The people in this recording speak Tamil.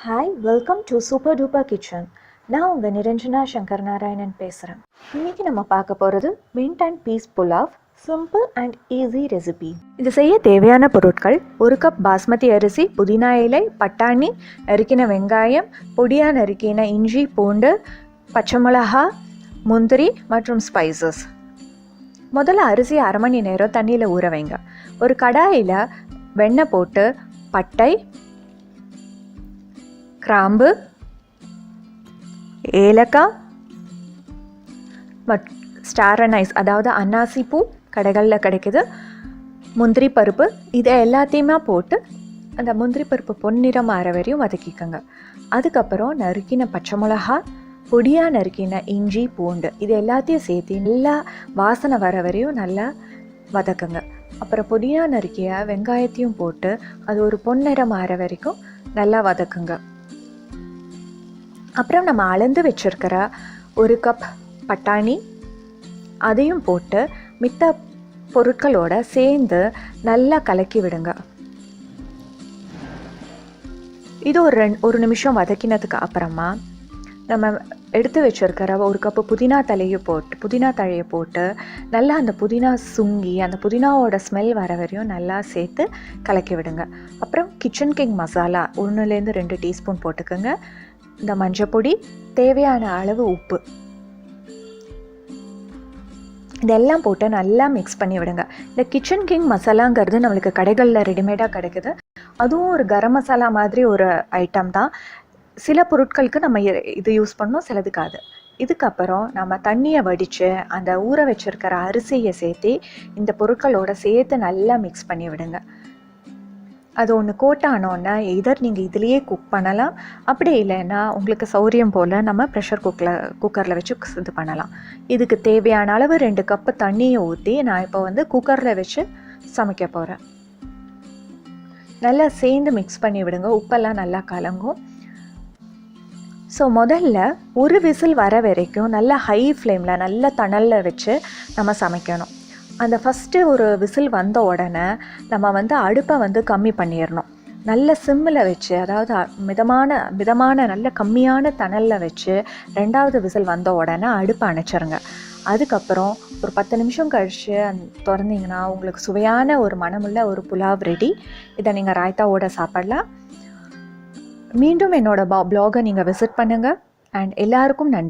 Hi, welcome to super duper kitchen. நான் உங்கள் நிரஞ்சனா சங்கர் நாராயணன் பேசுகிறேன். இன்றைக்கி நம்ம பார்க்க போகிறது mint and peas pulao, simple and easy recipe. இது செய்ய தேவையான பொருட்கள்: 1 கப் பாஸ்மதி அரிசி, புதினா இலை, பட்டாணி, நறுக்கின வெங்காயம், பொடியாக நறுக்கின இஞ்சி பூண்டு, பச்சை மிளகா, முந்திரி மற்றும் ஸ்பைசஸ். முதல்ல அரிசி அரை மணி நேரம் தண்ணியில் ஊற வைங்க. ஒரு கடாயில் வெண்ணெய் போட்டு பட்டை, கிராம்பு, ஏலக்காய், ஸ்டார் அனைஸ் அதாவது அன்னாசி பூ கடைகளில் கிடைக்குது, முந்திரி பருப்பு, இதை எல்லாத்தையுமே போட்டு அந்த முந்திரி பருப்பு பொன்னிறம் ஆற வரையும் வதக்கிக்கோங்க. அதுக்கப்புறம் நறுக்கின பச்சை மிளகா, பொடியாக நறுக்கின இஞ்சி பூண்டு, இது எல்லாத்தையும் சேர்த்து நல்லா வாசனை வர வரையும் நல்லா வதக்குங்க. அப்புறம் பொடியாக நறுக்கிய வெங்காயத்தையும் போட்டு அது ஒரு பொன்னிறம் ஆற வரைக்கும் நல்லா வதக்குங்க. அப்புறம் நம்ம அளந்து வச்சுருக்கிற 1 கப் பட்டாணி அதையும் போட்டு மித்த பொருட்களோட சேர்ந்து நல்லா கலக்கி விடுங்க. இது ஒரு நிமிஷம் வதக்கினதுக்கு அப்புறமா நம்ம எடுத்து வச்சுருக்கிற 1 கப்பு புதினா தழையை போட்டு நல்லா அந்த புதினா சுங்கி அந்த புதினாவோட ஸ்மெல் வர வரையும் நல்லா சேர்த்து கலக்கி விடுங்க. அப்புறம் கிச்சன் கிங் மசாலா 1லேருந்து 2 டீஸ்பூன் போட்டுக்கோங்க. இந்த மஞ்சப்பொடி, தேவையான அளவு உப்பு, இதெல்லாம் போட்டு நல்லா மிக்ஸ் பண்ணி விடுங்க. இந்த கிச்சன் கிங் மசாலாங்கிறது நம்மளுக்கு கடைகளில் ரெடிமேடாக கிடைக்குது. அதுவும் ஒரு கரம் மசாலா மாதிரி ஒரு ஐட்டம் தான். சில பொருட்களுக்கு நம்ம இது யூஸ் பண்ணோம், சிலதுக்காது. இதுக்கப்புறம் நம்ம தண்ணியை வடித்து அந்த ஊற வச்சுருக்கிற அரிசியை சேர்த்து இந்த பொருட்களோட சேர்த்து நல்லா மிக்ஸ் பண்ணி விடுங்க. அது ஒன்று கோட்டானோன்னா எதர் நீங்கள் இதுலேயே குக் பண்ணலாம், அப்படி இல்லைன்னா உங்களுக்கு சௌரியம் போல் நம்ம ப்ரெஷர் குக்கரில் வச்சு இது பண்ணலாம். இதுக்கு தேவையான அளவு 2 கப்பு தண்ணியை ஊற்றி நான் இப்போ குக்கரில் வச்சு சமைக்க போகிறேன். நல்லா சேர்ந்து மிக்ஸ் பண்ணி விடுங்க, உப்பெல்லாம் நல்லா கலங்கும். ஸோ முதல்ல ஒரு விசில் வர வரைக்கும் நல்லா ஹை ஃப்ளேமில் நல்ல தணலில் வச்சு நம்ம சமைக்கணும். அந்த ஃபஸ்ட்டு ஒரு விசில் வந்த உடனே நம்ம அடுப்பை கம்மி பண்ணிடணும். நல்ல சிம்மில் வச்சு, அதாவது மிதமான நல்ல கம்மியான தணலில் வச்சு 2வது விசில் வந்த உடனே அடுப்பை அணைச்சிருங்க. அதுக்கப்புறம் ஒரு 10 நிமிஷம் கழித்து திறந்தீங்கன்னா உங்களுக்கு சுவையான ஒரு மணமுள்ள ஒரு புலாவ் ரெடி. இதை நீங்கள் ராய்த்தாவோட சாப்பிடலாம். மீண்டும் என்னோட ப்ளாகை நீங்கள் விசிட் பண்ணுங்கள். அண்ட் எல்லாருக்கும் நன்றி.